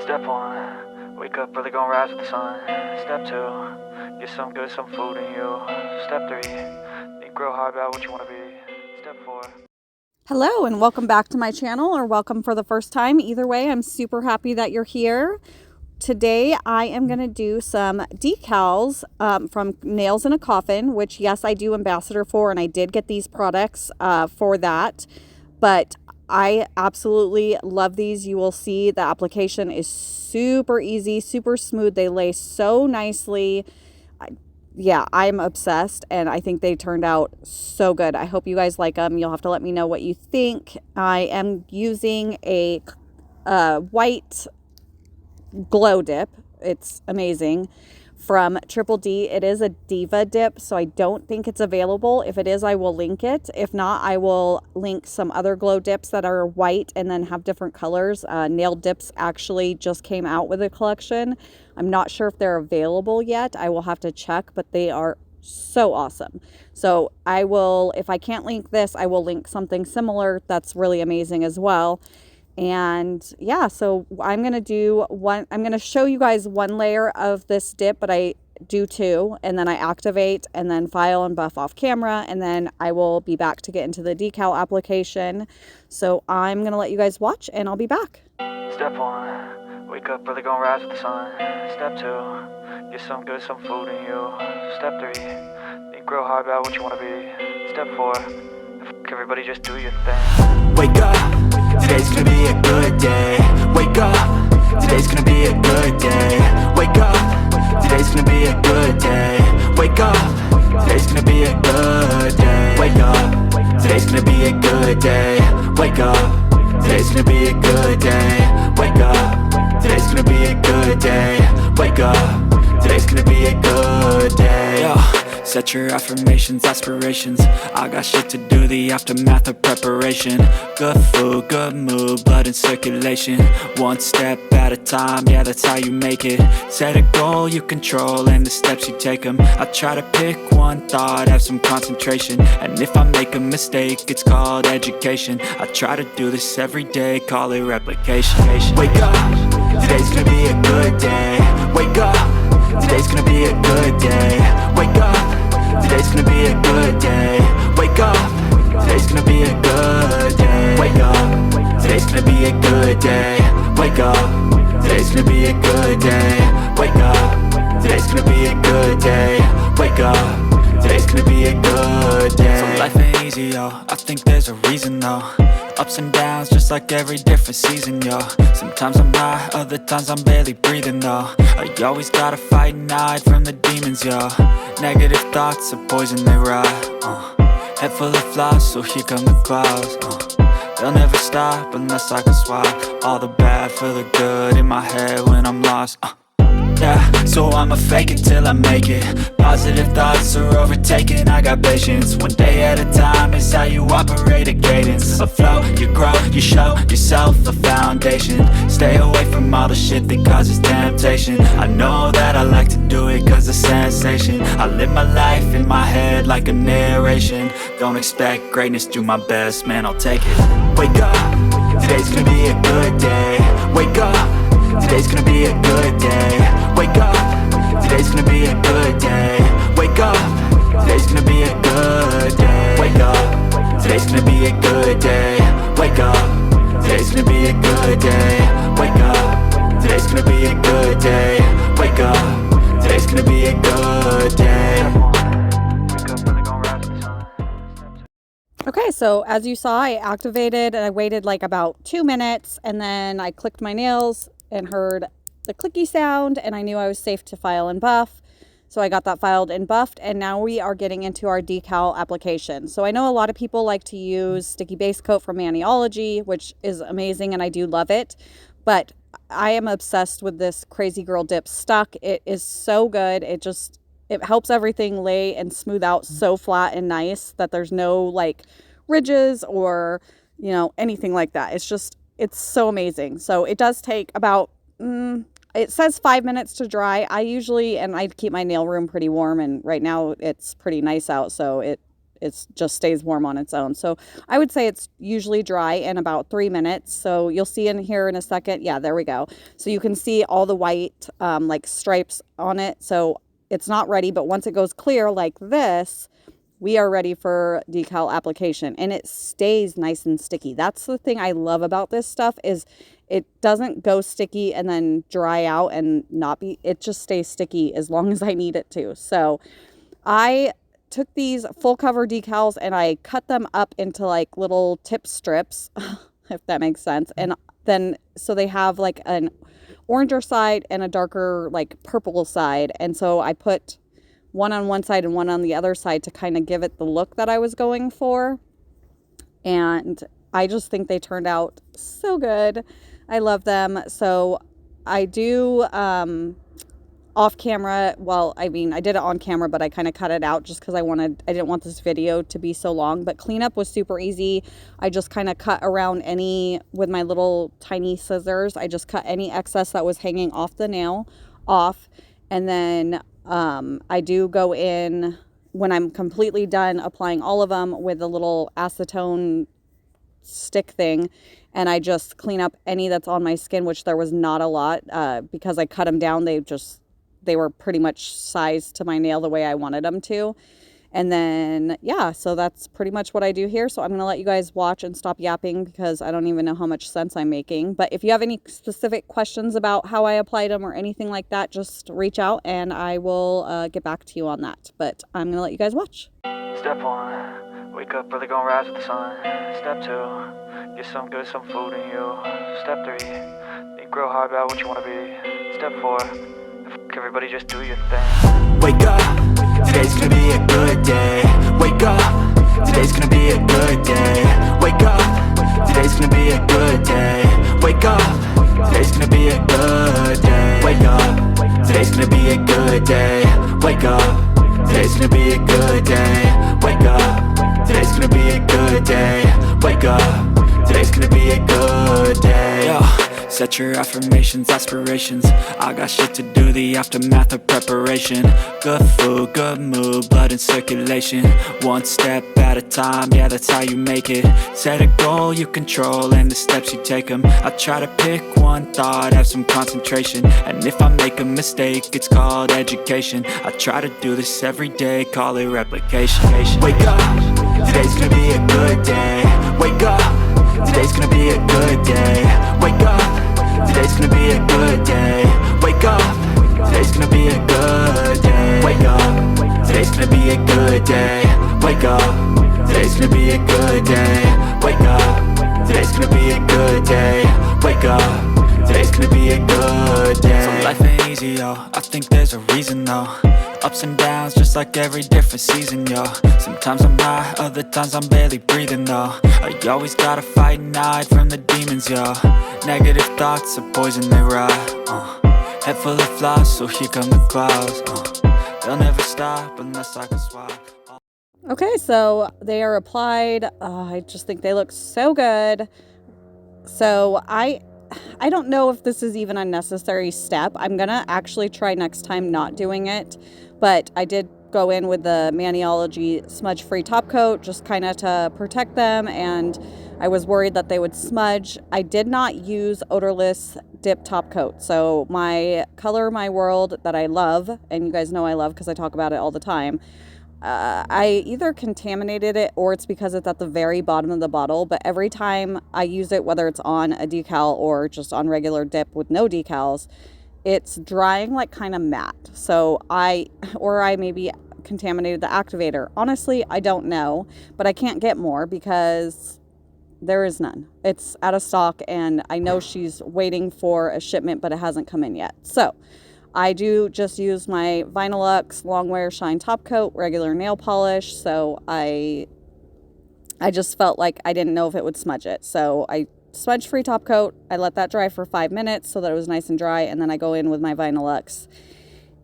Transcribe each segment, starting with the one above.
Step 1, wake up early, gonna rise with the sun. Step 2, get some good, some food in you. Step 3, think real hard about what you want to be. Step 4. Hello and welcome back to my channel, or welcome for the first time. Either way, I'm super happy that you're here. Today I am going to do some decals from Nailzinacoffin, which yes, I do ambassador for, and I did get these products for that. But I absolutely love these. You will see the application is super easy, super smooth. They lay so nicely. Yeah, I'm obsessed, and I think they turned out so good. I hope you guys like them. You'll have to let me know what you think. I am using a white glow dip. It's amazing, from Triple D. It is a Diva dip, so I don't think it's available. If it is, I will link it. If not, I will link some other glow dips that are white and then have different colors. Nail Dips actually just came out with a collection. I'm not sure if they're available yet. I will have to check, but they are so awesome. So I will, if I can't link this, I will link something similar that's really amazing as well. And yeah, so I'm going to show you guys one layer of this dip, but I do two, and then I activate and then file and buff off camera, and then I will be back to get into the decal application. So I'm going to let you guys watch, and I'll be back. Step 1, wake up early, gonna rise with the sun. Step 2, get some good, some food in you. Step 3, think real hard about what you want to be. Step 4, everybody just do your thing. Wake up, today's gonna be a good day. Wake up, today's gonna be a good day. Wake up, today's gonna be a good day. Wake up, today's gonna be a good day. Wake up, today's gonna be a good day. Wake up, today's gonna be a good day. Wake up, today's gonna be a good day. Wake up, today's gonna be a good day. Yo. Set your affirmations, aspirations. I got shit to do, the aftermath of preparation. Good food, good mood, blood in circulation. One step at a time, yeah, that's how you make it. Set a goal you control and the steps you take them. I try to pick one thought, have some concentration. And if I make a mistake, it's called education. I try to do this every day, call it replication. Wake up, today's gonna be a good day. Wake up, today's gonna be a good day. Wake up, today's gonna be a good day. Wake up, today's gonna be a good day. Wake up, today's gonna be a good day. Wake up, today's gonna be a good day. Wake up, today's gonna be a good day. Wake up, today's gonna be a good day. So life ain't easy, yo, I think there's a reason though. Ups and downs, just like every different season, yo. Sometimes I'm high, other times I'm barely breathing, though. I always gotta fight and hide from the demons, yo. Negative thoughts are poison, they rot. Head full of flies, so here come the clouds. They'll never stop unless I can swap all the bad for the good in my head when I'm lost. Yeah, so I'ma fake it till I make it. Positive thoughts are overtaken, I got patience. One day at a time is how you operate a cadence. A flow, you grow, you show yourself a foundation. Stay away from all the shit that causes temptation. I know that I like to do it cause it's sensation. I live my life in my head like a narration. Don't expect greatness, do my best, man, I'll take it. Wake up, today's gonna be a good day. Wake up, today's gonna be a good day. Wake up, today's gonna be a good day. Wake up, today's gonna be a good day. Wake up, today's gonna be a good day. Wake up, today's gonna be a good day. Wake up, today's gonna be a good day. Wake up, today's gonna be a good day. Okay, so as you saw, I activated and I waited like about 2 minutes, and then I clicked my nails and heard the clicky sound, and I knew I was safe to file and buff. So I got that filed and buffed, and now we are getting into our decal application. So I know a lot of people like to use Sticky Base Coat from Maniology, which is amazing, and I do love it. But I am obsessed with this Crazy Girl Dip Stuck. It is so good. It helps everything lay and smooth out so flat and nice that there's no like ridges or, you know, anything like that. It's so amazing. So it does take about, it says 5 minutes to dry. I keep my nail room pretty warm, and right now it's pretty nice out. So it it just stays warm on its own. So I would say it's usually dry in about 3 minutes. So you'll see in here in a second. Yeah, there we go. So you can see all the white like stripes on it. So it's not ready, but once it goes clear like this, we are ready for decal application, and it stays nice and sticky. That's the thing I love about this stuff, is it doesn't go sticky and then dry out and not be, it just stays sticky as long as I need it to. So I took these full cover decals and I cut them up into like little tip strips, if that makes sense. And then, so they have like an oranger side and a darker like purple side. And so I put one on one side and one on the other side to kind of give it the look that I was going for. And I just think they turned out so good. I love them. So I do off camera, well, I mean, I did it on camera, but I kind of cut it out just because I didn't want this video to be so long. But cleanup was super easy. I just kind of cut around with my little tiny scissors. I just cut any excess that was hanging off the nail off. And then I do go in when I'm completely done applying all of them with a little acetone stick thing, and I just clean up any that's on my skin, which there was not a lot because I cut them down. They were pretty much sized to my nail the way I wanted them to. And then, yeah, so that's pretty much what I do here. So I'm going to let you guys watch and stop yapping because I don't even know how much sense I'm making. But if you have any specific questions about how I applied them or anything like that, just reach out and I will get back to you on that. But I'm going to let you guys watch. Step 1, wake up early, gonna rise with the sun. Step 2, get some food in you. Step 3, think real hard about what you want to be. Step 4, everybody just do your thing. Wake up, today's gonna be a good day. Wake up, today's gonna be a good day. Wake up, today's gonna be a good day. Wake up, today's gonna be a good day. Wake up, today's gonna be a good day. Wake up, today's gonna be a good day. Wake up, today's gonna be a good day. Wake up, today's gonna be a good day. Yo. Set your affirmations, aspirations. I got shit to do, the aftermath of preparation. Good food, good mood, blood in circulation. One step at a time, yeah, that's how you make it. Set a goal you control and the steps you take them. I try to pick one thought, have some concentration. And if I make a mistake, it's called education. I try to do this every day, call it replication. Wake up, today's gonna be a good day. Wake up, today's gonna be a good day. Wake up, today's gonna be a good day. Wake up, today's gonna be a good day. Wake up, today's gonna be a good day. Wake up, today's gonna be a good day. Wake up, today's gonna be a good day. Wake up, today's gonna be a good day. So life ain't easy, yo, I think there's a reason though. Ups and downs, just like every different season, yo. Sometimes I'm high, other times I'm barely breathing, though. I always gotta fight and hide from the demons, yo. Negative thoughts are poison, they rot. Head full of flies, so here come the clouds. They'll never stop unless I can swap. Okay, so they are applied. I just think they look so good. So I don't know if this is even a necessary step. I'm gonna actually try next time not doing it, but I did go in with the Maniology smudge-free top coat just kind of to protect them, and I was worried that they would smudge. I did not use Odorless dip top coat. So my Color My World that I love, and you guys know I love because I talk about it all the time, I either contaminated it or it's because it's at the very bottom of the bottle, but every time I use it, whether it's on a decal or just on regular dip with no decals, it's drying like kind of matte. So I maybe contaminated the activator. Honestly, I don't know, but I can't get more because there is none. It's out of stock, and I know she's waiting for a shipment, but it hasn't come in yet. So I do just use my Vinylux Longwear Shine Top Coat, regular nail polish. So I just felt like I didn't know if it would smudge it. So I smudge-free top coat. I let that dry for 5 minutes so that it was nice and dry. And then I go in with my Vinylux.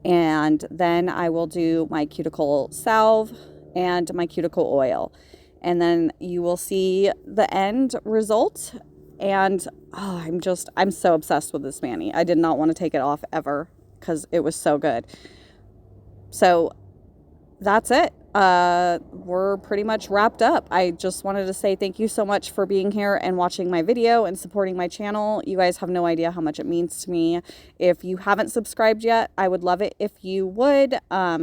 And then I will do my cuticle salve and my cuticle oil. And then you will see the end result. And I'm so obsessed with this mani. I did not want to take it off ever, because it was so good. So that's it. we're pretty much wrapped up. I just wanted to say thank you so much for being here and watching my video and supporting my channel. You guys have no idea how much it means to me. If you haven't subscribed yet, I would love it if you would.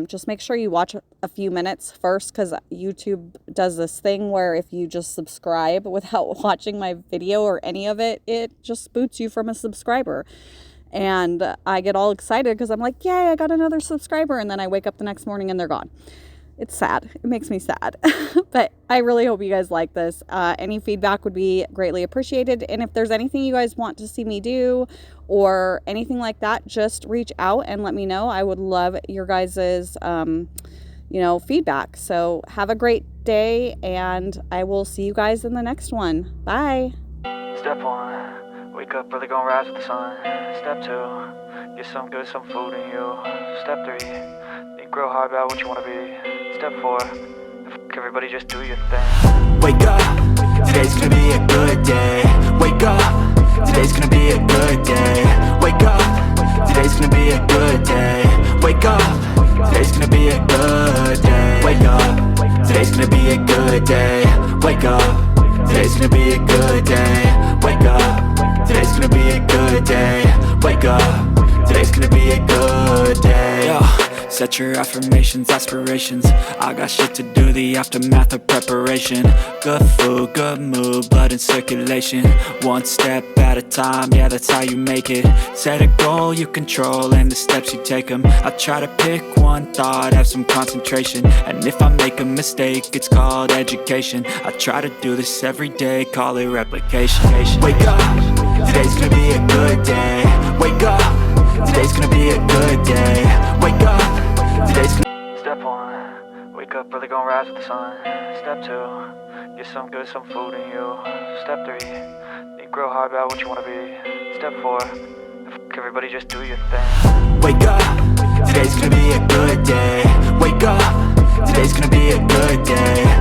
Just make sure you watch a few minutes first, because YouTube does this thing where if you just subscribe without watching my video or any of it, it just boots you from a subscriber. And I get all excited because I'm like, yay, I got another subscriber. And then I wake up the next morning and they're gone. It's sad. It makes me sad. But I really hope you guys like this. Any feedback would be greatly appreciated. And if there's anything you guys want to see me do or anything like that, just reach out and let me know. I would love your guys's, feedback. So have a great day, and I will see you guys in the next one. Bye. Step 1, wake up early, gonna rise with the sun. Step 2, get some food in you. Step 3, think real hard about what you wanna be. Step 4, everybody just do your thing. Wake up, today's gonna be a good day. Wake up, today's gonna be a good day. Wake up, today's gonna be a good day. Wake up, today's gonna be a good day. Wake up, today's gonna be a good day. Wake up, today's gonna be a good day. Wake up, today's gonna be a good day. Wake up, today's gonna be a good day. Yo. Set your affirmations, aspirations. I got shit to do, the aftermath of preparation. Good food, good mood, blood in circulation. One step at a time, yeah, that's how you make it. Set a goal you control and the steps you take them. I try to pick one thought, have some concentration. And if I make a mistake, it's called education. I try to do this every day, call it replication. Wake up, today's gonna be a good day. Wake up, today's gonna be a good day. Wake up, today's gonna... Step 1, wake up early, gonna rise with the sun. Step 2, get some food in you. Step 3, think real hard about what you wanna be. Step 4, everybody just do your thing. Wake up, today's gonna be a good day. Wake up, today's gonna be a good day.